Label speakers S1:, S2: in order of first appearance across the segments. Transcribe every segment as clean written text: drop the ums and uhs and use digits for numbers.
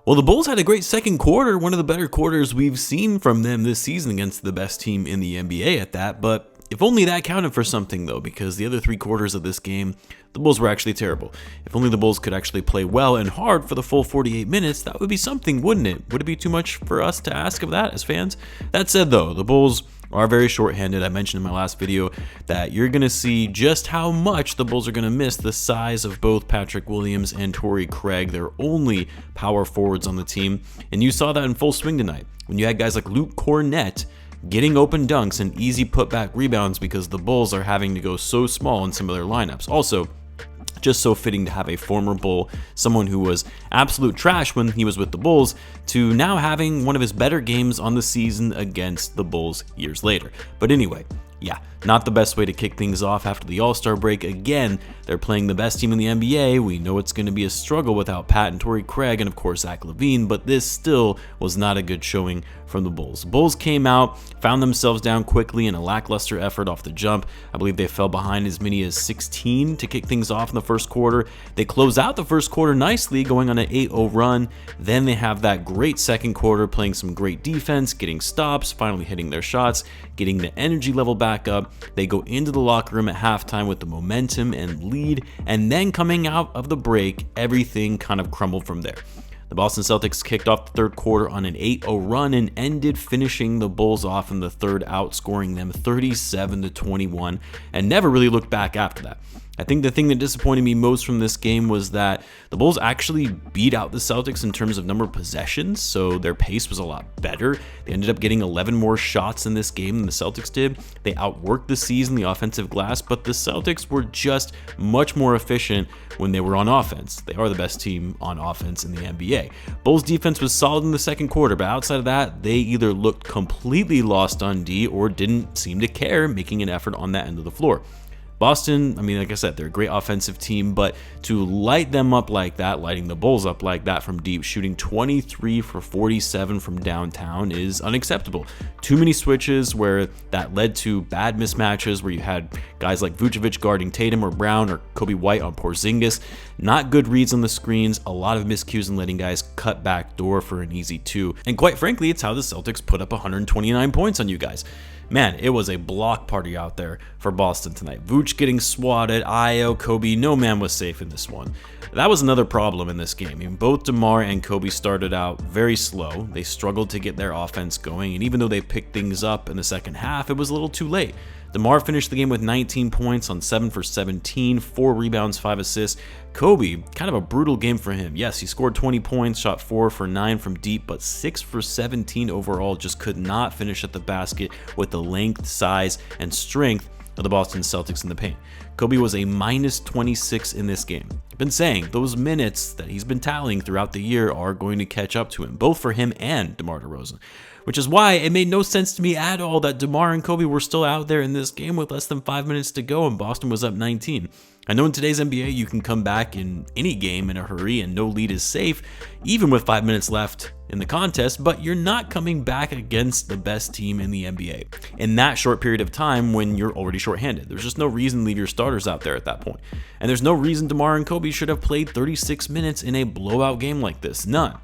S1: Well, the Bulls had a great second quarter, one of the better quarters we've seen from them this season against the best team in the NBA at that, but if only that counted for something though, because the other 3 quarters of this game, the Bulls were actually terrible. If only the Bulls could actually play well and hard for the full 48 minutes, that would be something, wouldn't it? Would it be too much for us to ask of that as fans? That said though, the Bulls are very short-handed. I mentioned in my last video that you're going to see just how much the Bulls are going to miss the size of both Patrick Williams and Torrey Craig. They're only power forwards on the team, and you saw that in full swing tonight when you had guys like Luke Cornett getting open dunks and easy putback rebounds because the Bulls are having to go so small in some of their lineups. Also, just so fitting to have a former Bull, someone who was absolute trash when he was with the Bulls, to now having one of his better games on the season against the Bulls years later. But anyway, yeah, not the best way to kick things off after the All-Star break. Again, they're playing the best team in the NBA. We know it's going to be a struggle without Pat and Torrey Craig and of course Zach Lavine, but this still was not a good showing from the Bulls. The Bulls came out, found themselves down quickly in a lackluster effort off the jump. I believe they fell behind as many as 16 to kick things off in the first quarter. They close out the first quarter nicely, going on an 8-0 run. Then they have that great second quarter, playing some great defense, getting stops, finally hitting their shots, getting the energy level back up. They go into the locker room at halftime with the momentum and lead, and then coming out of the break, everything kind of crumbled from there. The Boston Celtics kicked off the third quarter on an 8-0 run and ended finishing the Bulls off in the third, outscoring them 37-21, and never really looked back after that. I think the thing that disappointed me most from this game was that the Bulls actually beat out the Celtics in terms of number of possessions, so their pace was a lot better. They ended up getting 11 more shots in this game than the Celtics did. They outworked the C's in the offensive glass, but the Celtics were just much more efficient when they were on offense. They are the best team on offense in the NBA. Bulls defense was solid in the second quarter, but outside of that, they either looked completely lost on D or didn't seem to care, making an effort on that end of the floor. Boston, I mean, like I said, they're a great offensive team, but to light them up like that, lighting the Bulls up like that from deep, shooting 23 for 47 from downtown is unacceptable. Too many switches where that led to bad mismatches where you had guys like Vucevic guarding Tatum or Brown or Coby White on Porzingis. Not good reads on the screens, a lot of miscues and letting guys cut back door for an easy 2. And quite frankly, it's how the Celtics put up 129 points on you guys. Man, it was a block party out there for Boston tonight. Vooch getting swatted, Io, Coby, no man was safe in this one. That was another problem in this game. I mean, both DeMar and Coby started out very slow. They struggled to get their offense going, and even though they picked things up in the second half, it was a little too late. DeMar finished the game with 19 points on 7 for 17, 4 rebounds, 5 assists. Coby, kind of a brutal game for him. Yes, he scored 20 points, shot 4 for 9 from deep, but 6 for 17 overall, just could not finish at the basket with the length, size, and strength of the Boston Celtics in the paint. Coby was a minus 26 in this game. I've been saying those minutes that he's been tallying throughout the year are going to catch up to him, both for him and DeMar DeRozan. Which is why it made no sense to me at all that DeMar and Coby were still out there in this game with less than 5 minutes to go and Boston was up 19. I know in today's NBA you can come back in any game in a hurry and no lead is safe, even with 5 minutes left in the contest, but you're not coming back against the best team in the NBA in that short period of time when you're already shorthanded. There's just no reason to leave your starters out there at that point. And there's no reason DeMar and Coby should have played 36 minutes in a blowout game like this. None.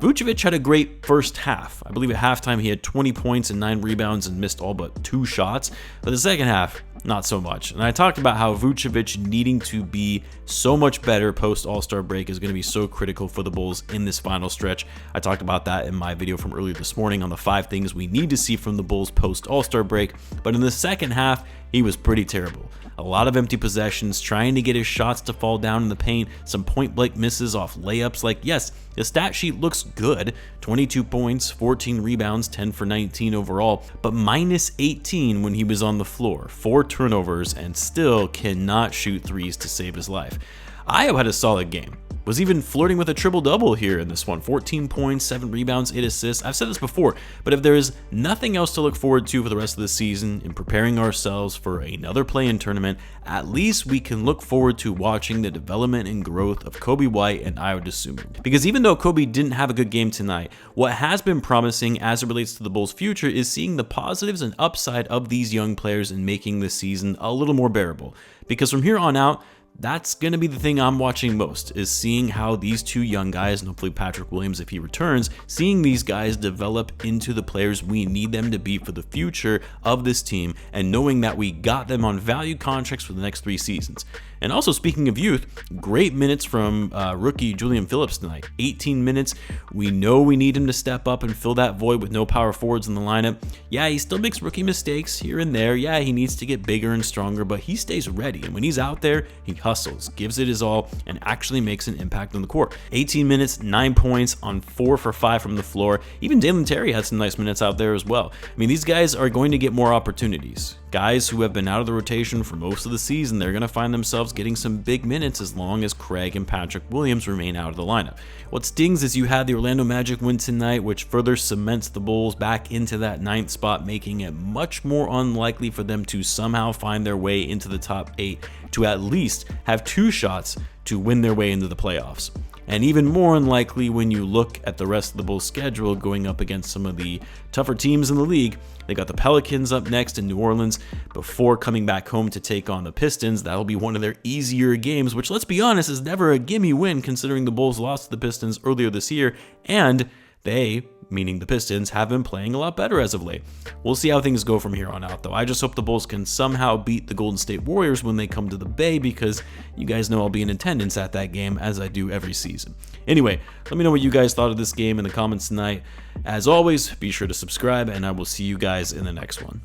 S1: Vucevic had a great first half. I believe at halftime he had 20 points and 9 rebounds and missed all but 2 shots. But the second half, not so much. And I talked about how Vucevic needing to be so much better post All-Star break is going to be so critical for the Bulls in this final stretch. I talked about that in my video from earlier this morning on the 5 things we need to see from the Bulls post All-Star break. But in the second half, he was pretty terrible. A lot of empty possessions, trying to get his shots to fall down in the paint, some point-blank misses off layups. Like, yes, the stat sheet looks good, 22 points, 14 rebounds, 10 for 19 overall, but minus 18 when he was on the floor, 4 turnovers, and still cannot shoot threes to save his life. Io had a solid game. Was even flirting with a triple-double here in this one. 14 points, 7 rebounds, 8 assists. I've said this before, but if there is nothing else to look forward to for the rest of the season in preparing ourselves for another play-in tournament, at least we can look forward to watching the development and growth of Coby White and Dosunmu. Because even though Coby didn't have a good game tonight, what has been promising as it relates to the Bulls' future is seeing the positives and upside of these young players and making this season a little more bearable. Because from here on out, That's going to be the thing I'm watching most, is seeing how these two young guys, and hopefully Patrick Williams if he returns, seeing these guys develop into the players we need them to be for the future of this team, and knowing that we got them on value contracts for the next 3 seasons. And also, speaking of youth, great minutes from rookie Julian Phillips tonight. 18 minutes. We know we need him to step up and fill that void with no power forwards in the lineup. Yeah, he still makes rookie mistakes here and there. Yeah, he needs to get bigger and stronger, but he stays ready. And when he's out there, he hustles, gives it his all, and actually makes an impact on the court. 18 minutes, 9 points on 4 for 5 from the floor. Even Dalen Terry had some nice minutes out there as well. I mean, these guys are going to get more opportunities. Guys who have been out of the rotation for most of the season, they're going to find themselves getting some big minutes as long as Craig and Patrick Williams remain out of the lineup. What stings is you had the Orlando Magic win tonight, which further cements the Bulls back into that 9th spot, making it much more unlikely for them to somehow find their way into the top 8 to at least have 2 shots to win their way into the playoffs. And even more unlikely when you look at the rest of the Bulls' schedule going up against some of the tougher teams in the league. They got the Pelicans up next in New Orleans before coming back home to take on the Pistons. That'll be one of their easier games, which, let's be honest, is never a gimme win considering the Bulls lost to the Pistons earlier this year, and they, meaning the Pistons, have been playing a lot better as of late. We'll see how things go from here on out, though. I just hope the Bulls can somehow beat the Golden State Warriors when they come to the Bay, because you guys know I'll be in attendance at that game, as I do every season. Anyway, let me know what you guys thought of this game in the comments tonight. As always, be sure to subscribe, and I will see you guys in the next one.